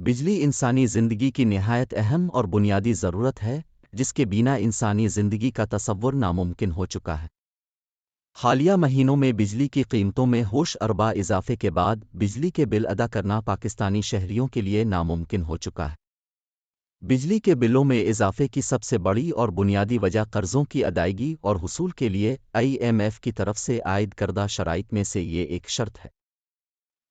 बिजली इंसानी ज़िंदगी की निहायत अहम और बुनियादी ज़रूरत है, जिसके बिना इंसानी ज़िंदगी का तसव्वुर नामुमकिन हो चुका है। हालिया महीनों में बिजली की कीमतों में होश अरबा इजाफे के बाद बिजली के बिल अदा करना पाकिस्तानी शहरियों के लिए नामुमकिन हो चुका है। बिजली के बिलों में इजाफे की सबसे बड़ी और बुनियादी वजह कर्ज़ों की अदायगी और हुसूल के लिए IMF की तरफ से आयद करदा शराइत में से ये एक शर्त है।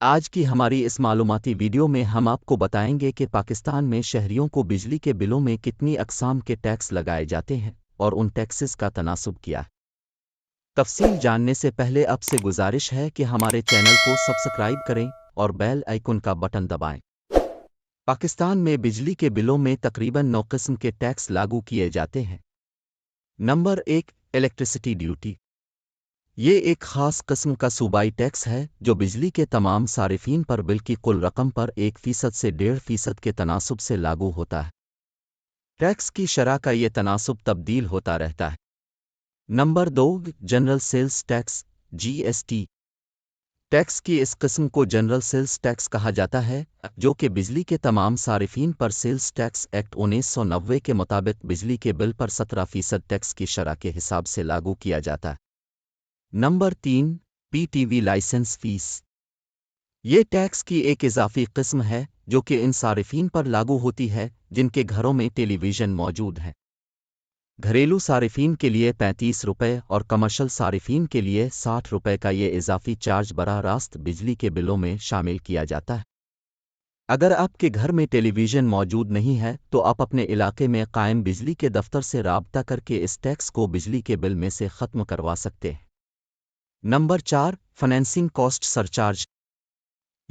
आज की हमारी इस मालूमाती वीडियो में हम आपको बताएंगे कि पाकिस्तान में शहरियों को बिजली के बिलों में कितनी अक़साम के टैक्स लगाए जाते हैं और उन टैक्सेस का तनासुब क्या है। तफसील जानने से पहले आपसे गुजारिश है कि हमारे चैनल को सब्सक्राइब करें और बेल आइकन का बटन दबाएं। पाकिस्तान में बिजली के बिलों में तकरीबन 9 किस्म के टैक्स लागू किए जाते हैं। Number 1, electricity duty. ये एक ख़ास किस्म का सूबाई टैक्स है जो बिजली के तमाम सारिफीन पर बिल की कुल रकम पर 1% से 1.5% के तनासुब से लागू होता है। टैक्स की शरह का ये तनासुब तब्दील होता रहता है। Number 2, general sales tax GST। Tax की इस किस्म को जनरल सेल्स टैक्स कहा जाता है, जो कि बिजली के तमाम सारिफीन पर सेल्स टैक्स एक्ट 1990 के मुताबिक बिजली के बिल पर 17% टैक्स की शरह के हिसाब से लागू किया जाता है। Number 3, PTV licence fees. ये टैक्स की एक इजाफी किस्म है जो कि इन सारिफीन पर लागू होती है जिनके घरों में टेलीविज़न मौजूद है। घरेलू सारिफीन के लिए 35 रुपये और कमर्शल सारिफीन के लिए 60 रुपये का ये इजाफी चार्ज बराह रास्त बिजली के बिलों में शामिल किया जाता है। अगर आपके घर में टेलीविज़न मौजूद नहीं है तो आप अपने इलाके में कायम बिजली के दफ्तर से राब्ता करके इस टैक्स को बिजली के बिल में से ख़त्म करवा सकते हैं। Number 4, financing cost surcharge.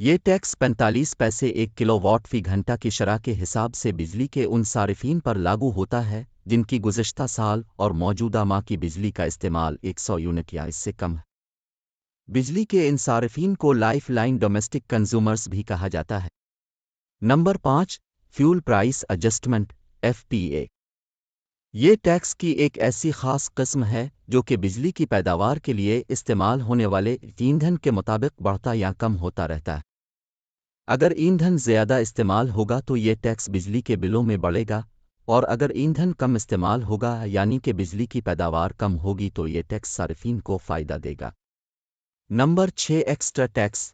ये टैक्स 45 पैसे 1 किलोवाट फी घंटा की शरह के हिसाब से बिजली के उन सारिफीन पर लागू होता है जिनकी गुज़श्ता साल और मौजूदा माह की बिजली का इस्तेमाल 100 यूनिट या इससे कम है। बिजली के इन सारिफीन को लाइफ लाइन डोमेस्टिक कंज्यूमर्स भी कहा जाता है। Number 5, fuel price adjustment FPA। ये टैक्स की एक ऐसी ख़ास किस्म है जो कि बिजली की पैदावार के लिए इस्तेमाल होने वाले ईंधन के मुताबिक बढ़ता या कम होता रहता है। अगर ईंधन ज़्यादा इस्तेमाल होगा तो ये टैक्स बिजली के बिलों में बढ़ेगा, और अगर ईंधन कम इस्तेमाल होगा यानी कि बिजली की पैदावार कम होगी तो ये टैक्स सारिफीन को फ़ायदा देगा। Number 6, extra tax.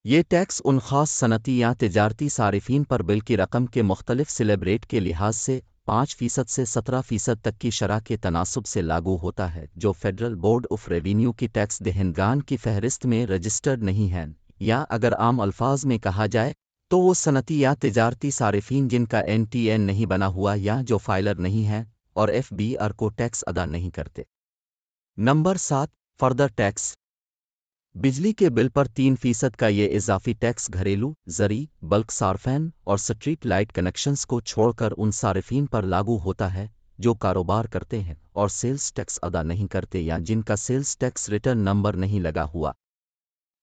ये टैक्स उन ख़ास सनती या तिजारती सारिफीन पर बिल की रकम के मुख्तलिफ स्लैब रेट के लिहाज से 5% से 17% तक की शरह के तनासुब से लागू होता है, जो फेडरल बोर्ड ऑफ रेवेन्यू की टैक्स दहिंदगान की फहरिस्त में रजिस्टर्ड नहीं है, या अगर आम अल्फाज में कहा जाए तो वो सनती या तिजारती सारिफीन जिनका NTN नहीं बना हुआ या जो फाइलर नहीं है और FBR को टैक्स अदा नहीं करते। Number 7, further tax. बिजली के बिल पर 3% का ये इजाफी टैक्स घरेलू, ज़री, बल्क सार्फैन और स्ट्रीट लाइट कनेक्शंस को छोड़कर उन सारिफीन पर लागू होता है जो कारोबार करते हैं और सेल्स टैक्स अदा नहीं करते या जिनका सेल्स टैक्स रिटर्न नंबर नहीं लगा हुआ।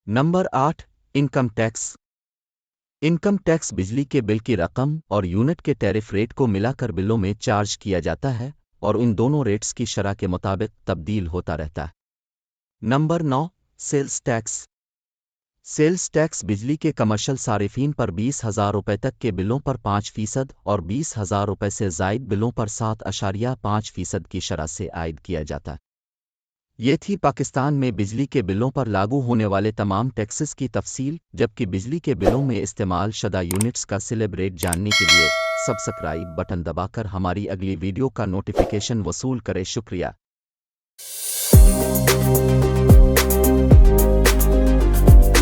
Number 8, income tax. Income tax बिजली के बिल की रकम और यूनिट के टैरिफ रेट को मिलाकर बिलों में चार्ज किया जाता है और इन दोनों रेट्स की शरह के मुताबिक तब्दील होता रहता है। Number 9, sales tax. Sales tax बिजली के कमर्शल सारिफीन पर 20,000 रुपये तक के बिलों पर 5% और 20,000 रुपये से ज़ायद बिलों पर 7.5% की शरह से आयद किया जाता है। ये थी पाकिस्तान में बिजली के बिलों पर लागू होने वाले तमाम टैक्सेस की तफसील, जबकि बिजली के बिलों में इस्तेमाल शुदा यूनिट्स का स्लैब रेट जानने के लिए सब्सक्राइब बटन दबाकर हमारी अगली वीडियो का नोटिफिकेशन वसूल करें। शुक्रिया।